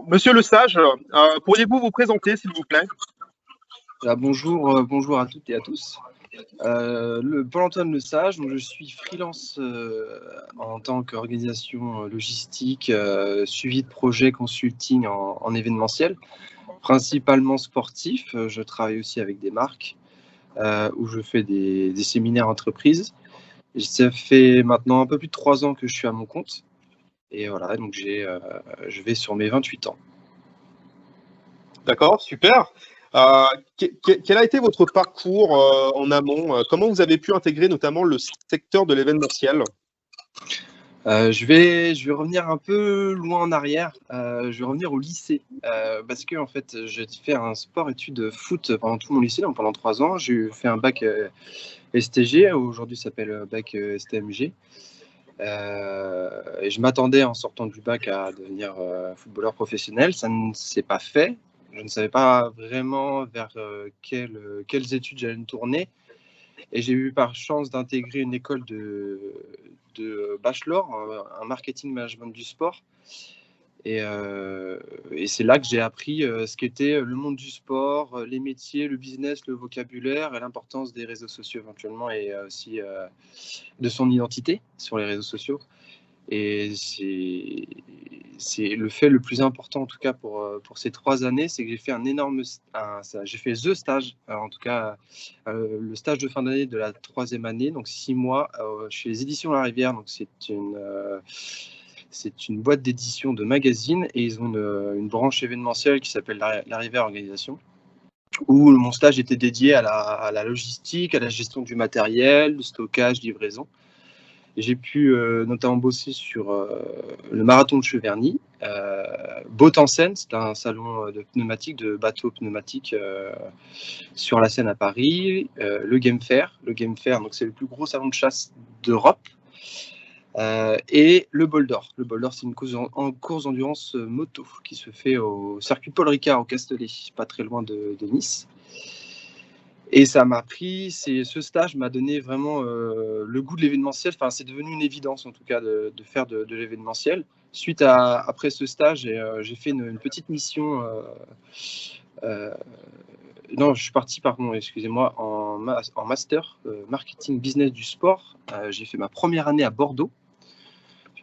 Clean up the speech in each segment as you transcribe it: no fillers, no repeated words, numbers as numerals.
Alors, monsieur le sage, pourriez-vous vous présenter, s'il vous plaît? Bonjour à toutes et à tous. Paul-Antoine Lesage, donc je suis freelance en tant qu'organisation logistique, suivi de projet consulting en événementiel, principalement sportif. Je travaille aussi avec des marques où je fais des séminaires entreprises. Ça fait maintenant un peu plus de 3 ans que je suis à mon compte. Et voilà, donc je vais sur mes 28 ans. D'accord, super. Quel a été votre parcours en amont? Comment vous avez pu intégrer notamment le secteur de l'événementiel? Je vais revenir un peu loin en arrière. Je vais revenir au lycée parce que en fait, j'ai fait un sport-études foot pendant tout mon lycée, donc pendant 3 ans. J'ai fait un bac STG, aujourd'hui ça s'appelle bac STMG. Et je m'attendais en sortant du bac à devenir footballeur professionnel. Ça ne s'est pas fait. Je ne savais pas vraiment vers quelles études j'allais me tourner. Et j'ai eu par chance d'intégrer une école de bachelor en marketing management du sport. Et c'est là que j'ai appris ce qu'était le monde du sport, les métiers, le business, le vocabulaire et l'importance des réseaux sociaux éventuellement et aussi de son identité sur les réseaux sociaux. Et c'est le fait le plus important, en tout cas pour ces 3 années, c'est que j'ai fait j'ai fait the stage, en tout cas le stage de fin d'année de la 3e année, donc 6 mois chez les éditions La Rivière. Donc c'est une boîte d'édition de magazines et ils ont une branche événementielle qui s'appelle La Rivière Organisation, où mon stage était dédié à la logistique, à la gestion du matériel, du stockage, livraison. J'ai pu notamment bosser sur le marathon de Cheverny, Boat-en-Seine, c'est un salon de pneumatiques, de bateaux pneumatiques sur la Seine à Paris, le Game Fair. Le Game Fair, donc c'est le plus gros salon de chasse d'Europe, et le Bol d'Or. Le Bol d'Or, c'est une course d'endurance moto qui se fait au circuit Paul Ricard au Castellet, pas très loin de Nice. Et ça m'a pris, ce stage m'a donné vraiment le goût de l'événementiel. Enfin, c'est devenu une évidence en tout cas de faire de l'événementiel. Après ce stage, j'ai fait une petite mission. Non, je suis parti, pardon, excusez-moi, en master marketing business du sport. J'ai fait ma première année à Bordeaux.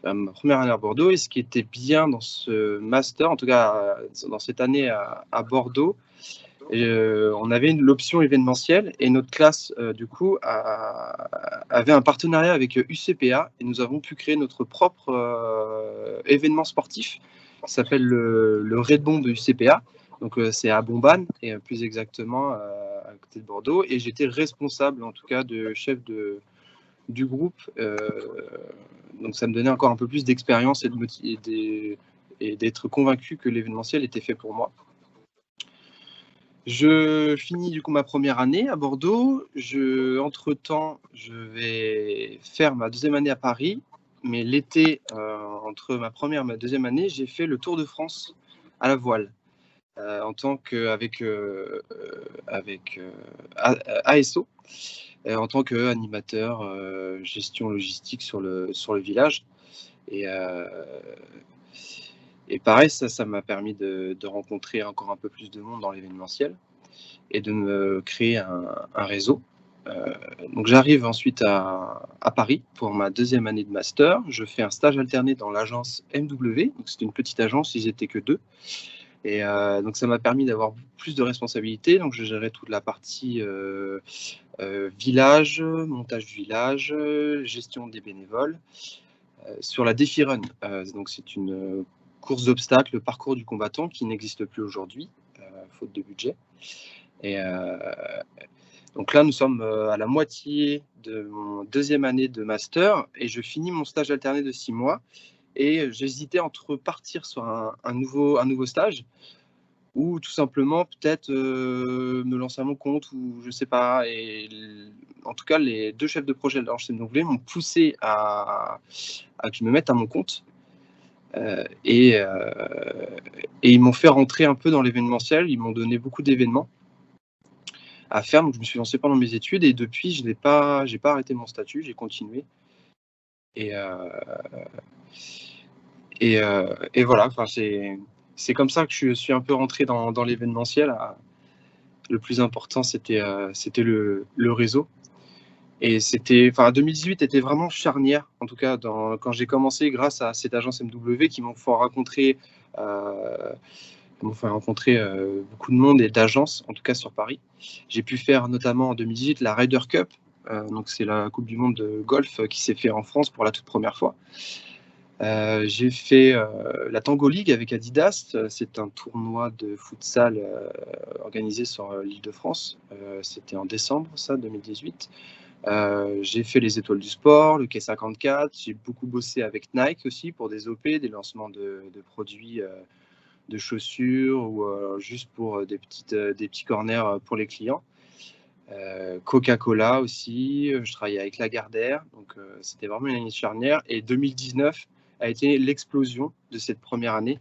Et ce qui était bien dans ce master, en tout cas dans cette année à Bordeaux, on avait l'option événementielle et notre classe, du coup, avait un partenariat avec UCPA et nous avons pu créer notre propre événement sportif qui s'appelle le Red Bomb de UCPA. Donc, c'est à Bombane et plus exactement à côté de Bordeaux. Et j'étais responsable, en tout cas, de chef du groupe. Donc, ça me donnait encore un peu plus d'expérience et d'être convaincu que l'événementiel était fait pour moi. Je finis du coup ma première année à Bordeaux. Entre-temps, je vais faire ma 2e année à Paris. Mais l'été, entre ma première et ma 2e année, j'ai fait le Tour de France à la voile en tant qu'avec ASO, en tant qu'animateur gestion logistique sur le village. Et pareil, ça m'a permis de rencontrer encore un peu plus de monde dans l'événementiel et de me créer un réseau. Donc j'arrive ensuite à Paris pour ma 2e année de master. Je fais un stage alterné dans l'agence MW. Donc c'était une petite agence, ils étaient que 2. Et donc ça m'a permis d'avoir plus de responsabilités. Donc je gérais toute la partie village, montage du village, gestion des bénévoles. Sur la Défi Run, donc c'est une course d'obstacles, le parcours du combattant qui n'existe plus aujourd'hui, faute de budget. Et donc là, nous sommes à la moitié de mon 2e année de master et je finis mon stage alterné de 6 mois. Et j'hésitais entre partir sur un nouveau stage ou tout simplement peut-être me lancer à mon compte ou je sais pas. Et en tout cas, les 2 chefs de projet de l'agence MW m'ont poussé à que je me mette à mon compte. Et ils m'ont fait rentrer un peu dans l'événementiel. Ils m'ont donné beaucoup d'événements à faire. Donc je me suis lancé pendant mes études et depuis, j'ai pas arrêté mon statut, j'ai continué. Et voilà, enfin, c'est c'est comme ça que je suis un peu rentré dans l'événementiel. Le plus important, c'était le réseau. Et 2018 était vraiment charnière, en tout cas quand j'ai commencé, grâce à cette agence MW qui m'ont fait rencontrer beaucoup de monde et d'agences, en tout cas sur Paris. J'ai pu faire notamment en 2018 la Ryder Cup, donc c'est la Coupe du Monde de golf qui s'est fait en France pour la toute première fois. J'ai fait la Tango League avec Adidas, c'est un tournoi de futsal organisé sur l'Île-de-France, c'était en décembre, ça, 2018. J'ai fait les Étoiles du Sport, le Quai 54, j'ai beaucoup bossé avec Nike aussi pour des OP, des lancements de produits de chaussures ou juste pour des petits corners pour les clients. Coca-Cola aussi, je travaillais avec Lagardère, donc c'était vraiment une année charnière. Et 2019 a été l'explosion de cette première année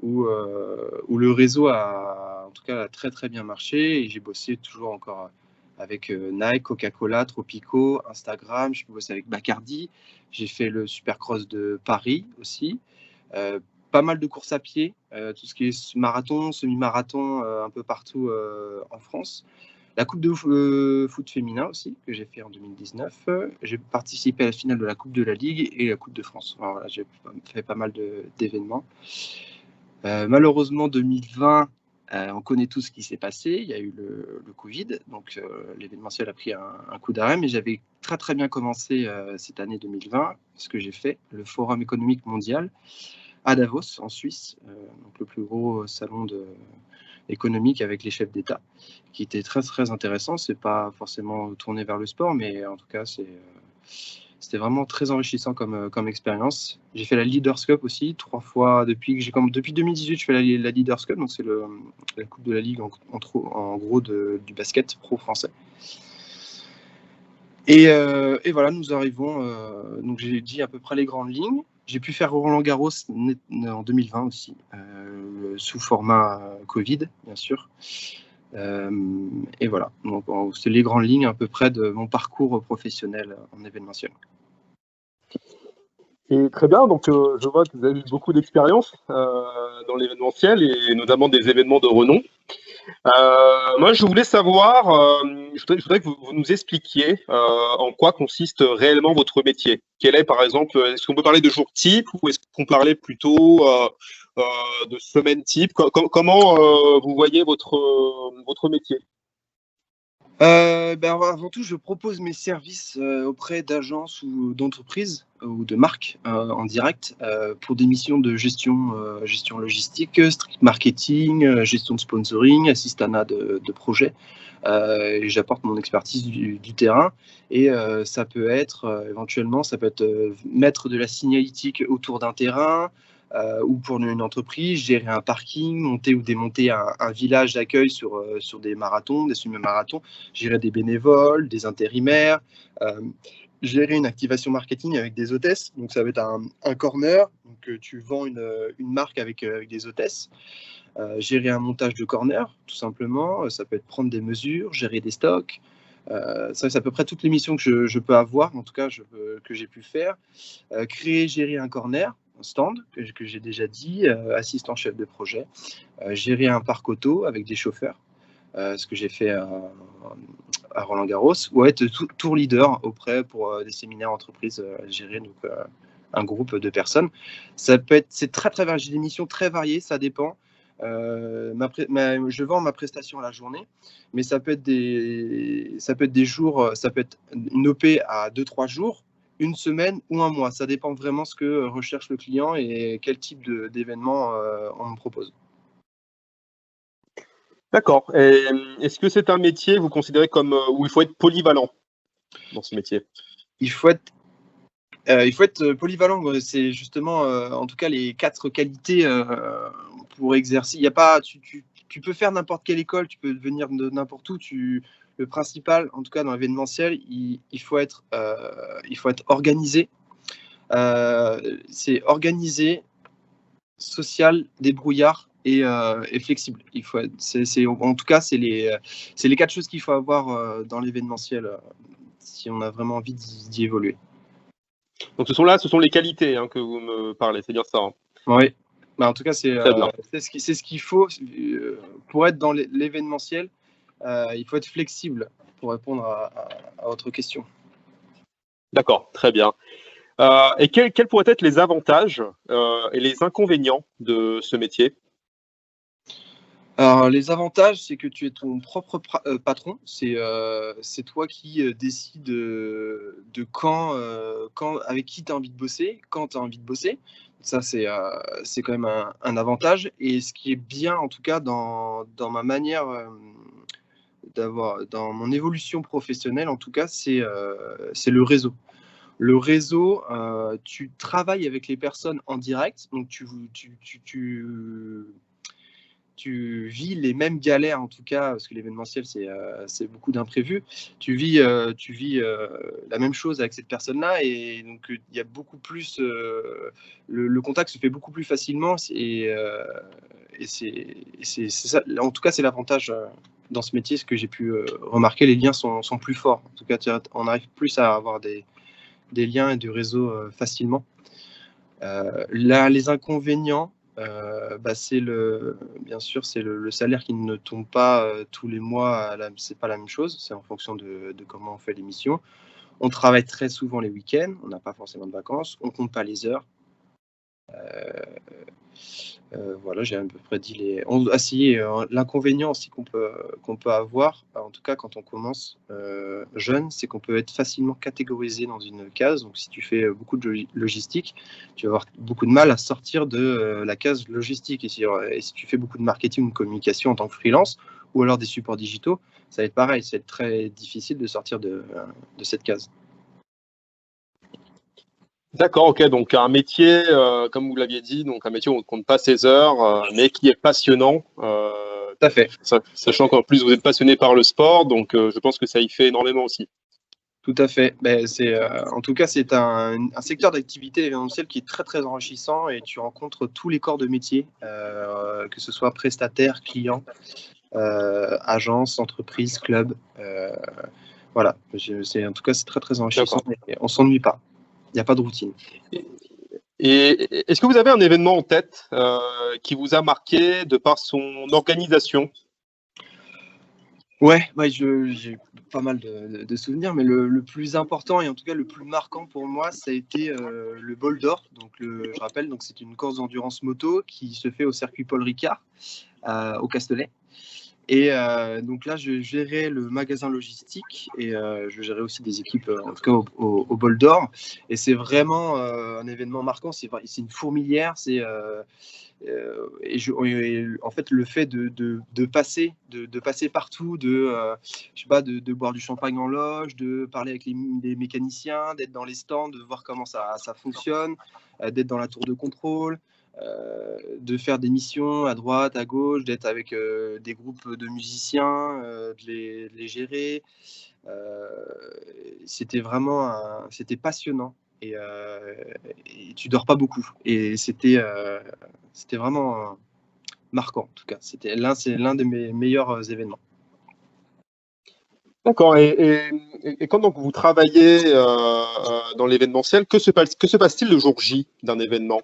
où le réseau a en tout cas très très bien marché et j'ai bossé toujours encore avec Nike, Coca-Cola, Tropico, Instagram, je bossé avec Bacardi, j'ai fait le Supercross de Paris aussi, pas mal de courses à pied, tout ce qui est marathon, semi-marathon, un peu partout en France. La Coupe de foot féminin aussi, que j'ai fait en 2019. J'ai participé à la finale de la Coupe de la Ligue et la Coupe de France. Alors, voilà, j'ai fait pas mal d'événements. Malheureusement, 2020, on connaît tout ce qui s'est passé. Il y a eu le Covid, donc l'événementiel a pris un coup d'arrêt, mais j'avais très très bien commencé cette année 2020, ce que j'ai fait, le Forum économique mondial à Davos, en Suisse, donc le plus gros salon économique avec les chefs d'État, qui était très très intéressant. C'est pas forcément tourné vers le sport, mais en tout cas c'était vraiment très enrichissant comme expérience. J'ai fait la Leaders Cup aussi 3 fois depuis 2018. Je fais la Leaders Cup, donc c'est la coupe de la ligue en gros du basket pro français. Et voilà, nous arrivons. Donc j'ai dit à peu près les grandes lignes. J'ai pu faire Roland Garros en 2020 aussi, sous format Covid, bien sûr. Et voilà, donc c'est les grandes lignes à peu près de mon parcours professionnel en événementiel. Et très bien, donc je vois que vous avez eu beaucoup d'expérience dans l'événementiel et notamment des événements de renom. Moi, je voulais savoir, je voudrais que vous nous expliquiez en quoi consiste réellement votre métier. Quel est, par exemple, est-ce qu'on peut parler de jour type ou est-ce qu'on parlait plutôt de semaine type? Comment vous voyez votre métier? Avant tout, je propose mes services auprès d'agences ou d'entreprises ou de marques en direct pour des missions de gestion logistique, strict marketing, gestion de sponsoring, assistanat de projet. Et j'apporte mon expertise du terrain et ça peut être éventuellement, ça peut être mettre de la signalétique autour d'un terrain, ou pour une entreprise, gérer un parking, monter ou démonter un village d'accueil sur des marathons, des semi-marathons, gérer des bénévoles, des intérimaires, gérer une activation marketing avec des hôtesses. Donc ça va être un corner, donc tu vends une marque avec des hôtesses. Gérer un montage de corner, tout simplement. Ça peut être prendre des mesures, gérer des stocks. Ça, c'est à peu près toutes les missions que je peux avoir, en tout cas que j'ai pu faire. Créer, gérer un corner, un stand, que j'ai déjà dit, assistant chef de projet. Gérer un parc auto avec des chauffeurs, ce que j'ai fait à Roland Garros, ou être tour leader auprès pour des séminaires entreprises, gérer donc, un groupe de personnes. C'est très très varié, j'ai des missions très variées, ça dépend. Je vends ma prestation à la journée, mais ça peut être des jours, ça peut être une OP à 2-3 jours, une semaine ou un mois. Ça dépend vraiment ce que recherche le client et quel type d'événement on me propose. D'accord. Et est-ce que c'est un métier, vous considérez comme où il faut être polyvalent dans ce métier? Il faut être polyvalent. C'est justement, en tout cas, les 4 qualités pour exercer. Il y a pas, tu peux faire n'importe quelle école, tu peux venir de n'importe où. Le principal, en tout cas dans l'événementiel, il faut être organisé. C'est organisé, social, débrouillard et flexible. En tout cas, c'est les 4 choses qu'il faut avoir dans l'événementiel si on a vraiment envie d'y évoluer. Donc ce sont les qualités que vous me parlez, c'est bien ça. Oui, Bah, en tout cas, c'est Très bien. ce qu'il faut pour être dans l'événementiel. Il faut être flexible pour répondre à votre question. D'accord, très bien. Et quels pourraient être les avantages et les inconvénients de ce métier? Alors, les avantages, c'est que tu es ton propre patron. C'est toi qui décides de quand, avec qui tu as envie de bosser, quand tu as envie de bosser. Ça, c'est quand même un avantage. Et ce qui est bien, en tout cas, dans ma manière dans mon évolution professionnelle, en tout cas, c'est le réseau. Le réseau, tu travailles avec les personnes en direct, donc tu vis les mêmes galères, en tout cas, parce que l'événementiel, c'est beaucoup d'imprévus. Tu vis la même chose avec cette personne-là, et donc il y a beaucoup plus, le contact se fait beaucoup plus facilement, et c'est ça. En tout cas, c'est l'avantage dans ce métier, ce que j'ai pu remarquer, les liens sont plus forts. En tout cas, on arrive plus à avoir des liens et du réseau facilement. Là, les inconvénients, c'est bien sûr, c'est le salaire qui ne tombe pas tous les mois. C'est pas la même chose, c'est en fonction de comment on fait l'émission. On travaille très souvent les week-ends, on n'a pas forcément de vacances, on compte pas les heures. Voilà, j'ai à peu près dit l'inconvénient aussi qu'on peut avoir, en tout cas quand on commence jeune, c'est qu'on peut être facilement catégorisé dans une case. Donc si tu fais beaucoup de logistique, tu vas avoir beaucoup de mal à sortir de la case logistique. Et si tu fais beaucoup de marketing ou de communication en tant que freelance, ou alors des supports digitaux, ça va être pareil, ça va être très difficile de sortir de cette case. D'accord, ok. Donc un métier, comme vous l'aviez dit, donc un métier où on ne compte pas ses heures, mais qui est passionnant. Tout à fait. Sachant qu'en plus vous êtes passionné par le sport, donc je pense que ça y fait énormément aussi. Tout à fait. En tout cas, c'est un secteur d'activité événementielle qui est très très enrichissant, et tu rencontres tous les corps de métier, que ce soit prestataire, client, agence, entreprise, club. Voilà. En tout cas, c'est très très enrichissant. Et on s'ennuie pas. Il n'y a pas de routine. Et est-ce que vous avez un événement en tête qui vous a marqué de par son organisation? Ouais, j'ai pas mal de souvenirs, mais le plus important, et en tout cas le plus marquant pour moi, ça a été le Bol d'Or. Donc je rappelle, donc c'est une course d'endurance moto qui se fait au circuit Paul Ricard, au Castellet. Et donc là, je gérais le magasin logistique, et je gérais aussi des équipes, en tout cas au Bol d'Or. Et c'est vraiment un événement marquant. C'est une fourmilière. En fait, le fait de passer partout, je sais pas, de boire du champagne en loge, de parler avec les mécaniciens, d'être dans les stands, de voir comment ça fonctionne, d'être dans la tour de contrôle, de faire des missions à droite, à gauche, d'être avec des groupes de musiciens, de les gérer. C'était passionnant, et tu dors pas beaucoup. Et c'était vraiment marquant, en tout cas. C'est l'un de mes meilleurs événements. D'accord. Et quand donc vous travaillez dans l'événementiel, que se passe-t-il le jour J d'un événement?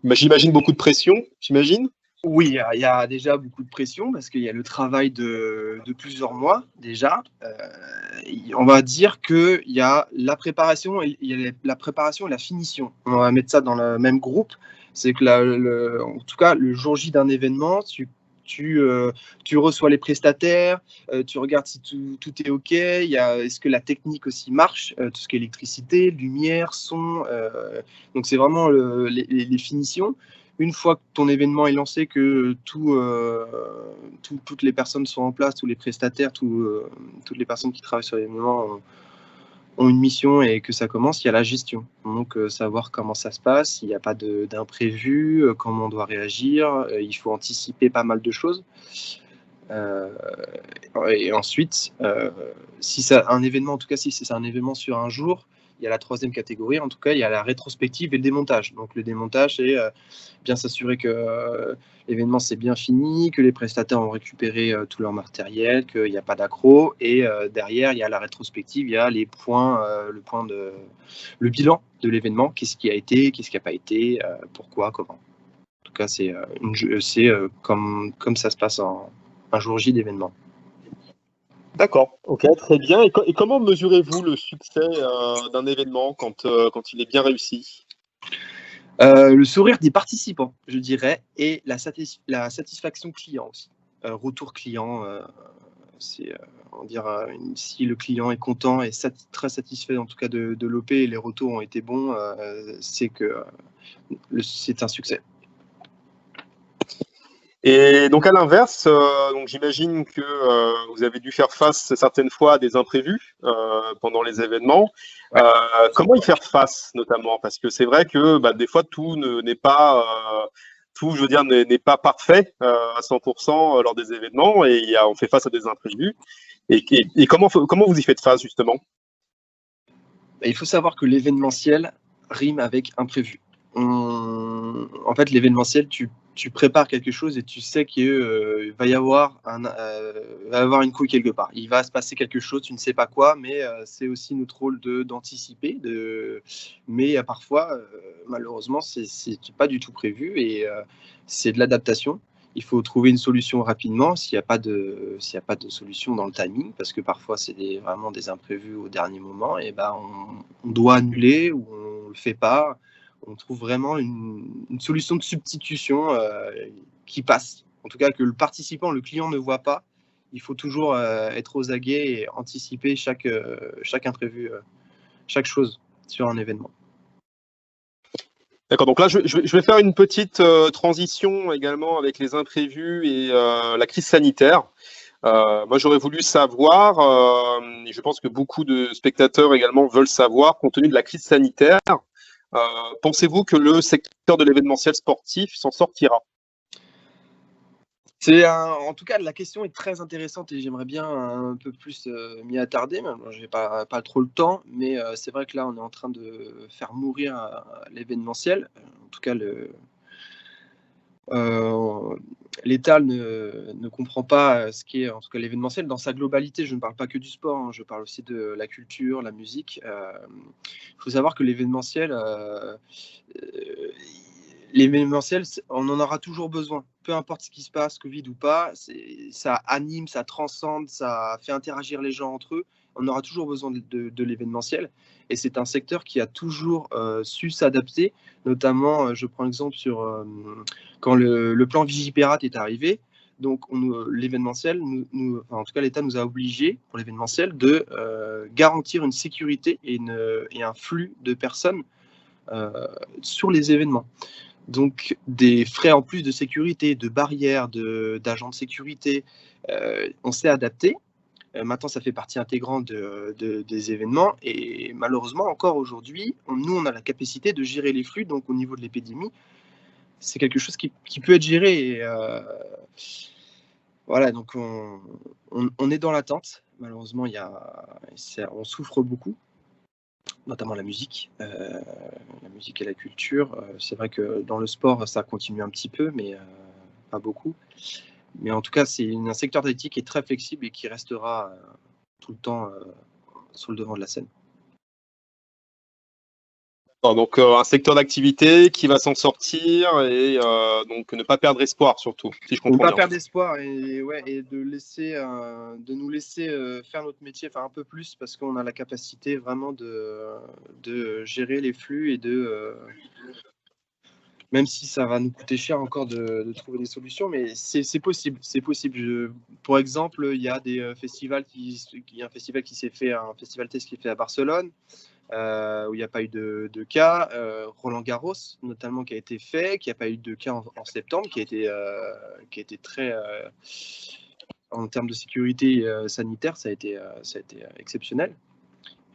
J'imagine beaucoup de pression, j'imagine. Oui, il y a déjà beaucoup de pression, parce qu'il y a le travail de plusieurs mois déjà. On va dire qu'il y a la préparation, il y a la préparation et la finition. On va mettre ça dans le même groupe. C'est que en tout cas, le jour J d'un événement, tu reçois les prestataires, tu regardes si tout est OK. Est-ce que la technique aussi marche, tout ce qui est électricité, lumière, son. Donc c'est vraiment les finitions. Une fois que ton événement est lancé, que toutes les personnes sont en place, tous les prestataires, toutes les personnes qui travaillent sur l'événement ont une mission, et que ça commence, il y a la gestion. Donc savoir comment ça se passe, s'il n'y a pas d'imprévu, comment on doit réagir, il faut anticiper pas mal de choses. Et ensuite, si c'est un événement, en tout cas si c'est un événement sur un jour, il y a la troisième catégorie, en tout cas il y a la rétrospective et le démontage. Donc le démontage, c'est bien s'assurer que l'événement c'est bien fini, que les prestataires ont récupéré tout leur matériel, qu'il n'y a pas d'accro. Et derrière, il y a la rétrospective, il y a les points, le bilan de l'événement, qu'est-ce qui a été, qu'est-ce qui n'a pas été, pourquoi, comment. En tout cas, c'est comme ça se passe un jour J d'événement. D'accord, ok, très bien. Et comment mesurez-vous le succès d'un événement quand il est bien réussi? Le sourire des participants, je dirais, et la satisfaction client aussi. Retour client, c'est on dira si le client est content et très satisfait en tout cas de l'OP et les retours ont été bons, c'est que c'est un succès. Et donc à l'inverse, donc j'imagine que vous avez dû faire face certaines fois à des imprévus pendant les événements. Ouais. Comment y faire face notamment? Parce que c'est vrai que des fois tout n'est pas tout, je veux dire, n'est pas parfait à 100% lors des événements et on fait face à des imprévus. Et comment vous y faites face justement? Il faut savoir que l'événementiel rime avec imprévu. En fait, l'événementiel, tu prépares quelque chose et tu sais qu'il va y avoir une couille quelque part. Il va se passer quelque chose, tu ne sais pas quoi, mais c'est aussi notre rôle d'anticiper. Mais parfois, malheureusement, c'est pas du tout prévu et c'est de l'adaptation. Il faut trouver une solution rapidement s'il n'y a pas de solution dans le timing, parce que parfois c'est vraiment des imprévus au dernier moment, et on doit annuler ou on le fait pas. On trouve vraiment une solution de substitution qui passe. En tout cas, que le participant, le client ne voit pas. Il faut toujours être aux aguets et anticiper chaque imprévu, chaque chose sur un événement. D'accord, donc là, je vais faire une petite transition également avec les imprévus et la crise sanitaire. Moi, j'aurais voulu savoir, et je pense que beaucoup de spectateurs également veulent savoir, compte tenu de la crise sanitaire, pensez-vous que le secteur de l'événementiel sportif s'en sortira? En tout cas, la question est très intéressante et j'aimerais bien un peu plus m'y attarder. Je n'ai pas trop le temps, mais c'est vrai que là, on est en train de faire mourir l'événementiel. En tout cas, l'État ne comprend pas ce qu'est en tout cas l'événementiel dans sa globalité. Je ne parle pas que du sport, hein, je parle aussi de la culture, la musique. Il faut savoir que l'événementiel, on en aura toujours besoin. Peu importe ce qui se passe, Covid ou pas, ça anime, ça transcende, ça fait interagir les gens entre eux. On aura toujours besoin de l'événementiel. Et c'est un secteur qui a toujours su s'adapter. Notamment, je prends l'exemple sur quand le plan Vigipirate est arrivé. Donc, l'événementiel, en tout cas, l'État nous a obligés, pour l'événementiel, de garantir une sécurité et un flux de personnes sur les événements. Donc, des frais en plus de sécurité, de barrières, d'agents de sécurité, on s'est adapté. Maintenant, ça fait partie intégrante des événements. Et malheureusement, encore aujourd'hui, nous, on a la capacité de gérer les flux. Donc, au niveau de l'épidémie, c'est quelque chose qui peut être géré. Et, voilà, donc on est dans l'attente. Malheureusement, on souffre beaucoup, notamment la musique et la culture. C'est vrai que dans le sport, ça continue un petit peu, mais pas beaucoup. Mais en tout cas, c'est un secteur d'activité qui est très flexible et qui restera tout le temps sur le devant de la scène. Donc un secteur d'activité qui va s'en sortir et donc ne pas perdre espoir surtout, si je comprends bien. Ne pas perdre espoir et de nous laisser faire notre métier, un peu plus, parce qu'on a la capacité vraiment de gérer les flux et même si ça va nous coûter cher encore de trouver des solutions, mais c'est possible. C'est possible. Pour exemple, il y a des festivals un festival qui s'est fait, un festival test qui est fait à Barcelone, où il n'y a pas eu de cas. Roland Garros, notamment, qui a été fait, qui n'a pas eu de cas en septembre, qui a été très... en termes de sécurité sanitaire, ça a été exceptionnel.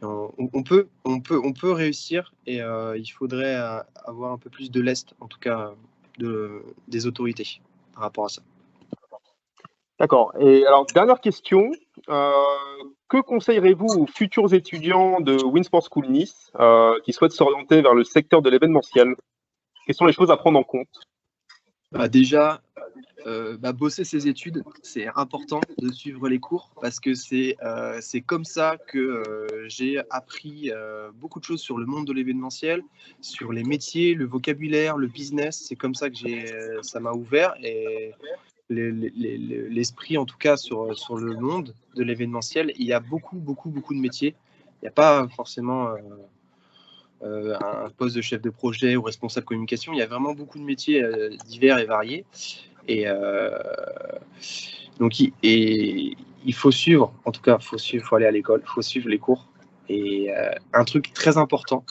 On peut réussir et il faudrait avoir un peu plus de lest, en tout cas des autorités par rapport à ça. D'accord. Et alors, dernière question, que conseillerez-vous aux futurs étudiants de Winsport School Nice qui souhaitent s'orienter vers le secteur de l'événementiel? Quelles sont les choses à prendre en compte? Déjà, bosser ses études, c'est important de suivre les cours parce que c'est comme ça que j'ai appris beaucoup de choses sur le monde de l'événementiel, sur les métiers, le vocabulaire, le business. C'est comme ça que ça m'a ouvert et l'esprit en tout cas sur le monde de l'événementiel. Il y a beaucoup de métiers. Il n'y a pas forcément un poste de chef de projet ou responsable communication. Il y a vraiment beaucoup de métiers divers et variés. Et donc, il faut suivre, en tout cas, il faut aller à l'école, il faut suivre les cours. Et un truc très important,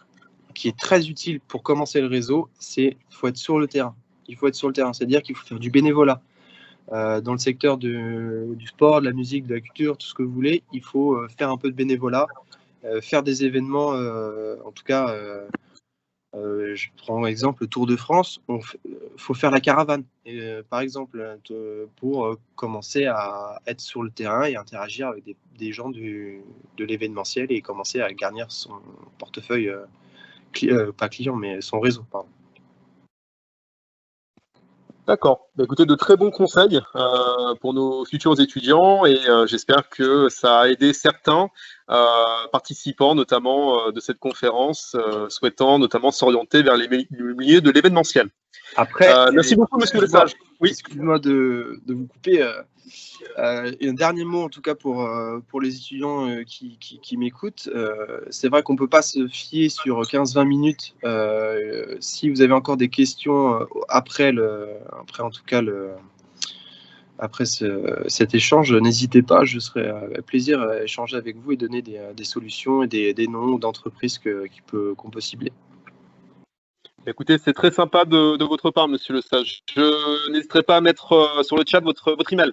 qui est très utile pour commencer le réseau, c'est qu'il faut être sur le terrain. Il faut être sur le terrain, c'est-à-dire qu'il faut faire du bénévolat. Dans le secteur du sport, de la musique, de la culture, tout ce que vous voulez, il faut faire un peu de bénévolat, faire des événements, en tout cas, je prends exemple le Tour de France, il faut faire la caravane, par exemple, pour commencer à être sur le terrain et interagir avec des gens de l'événementiel et commencer à garnir son portefeuille, pas client, mais son réseau, pardon. D'accord. Écoutez, de très bons conseils pour nos futurs étudiants et j'espère que ça a aidé certains participants, notamment de cette conférence, souhaitant notamment s'orienter vers le milieu de l'événementiel. Après, merci beaucoup, monsieur Lesage. Oui. Excuse-moi de vous couper. Un dernier mot, en tout cas, pour les étudiants qui m'écoutent. C'est vrai qu'on ne peut pas se fier sur 15-20 minutes. Si vous avez encore des questions après cet échange, n'hésitez pas. Je serai avec plaisir à échanger avec vous et donner des solutions et des noms d'entreprises qu'on peut cibler. Écoutez, c'est très sympa de votre part, monsieur Lesage. Je n'hésiterai pas à mettre sur le chat votre email.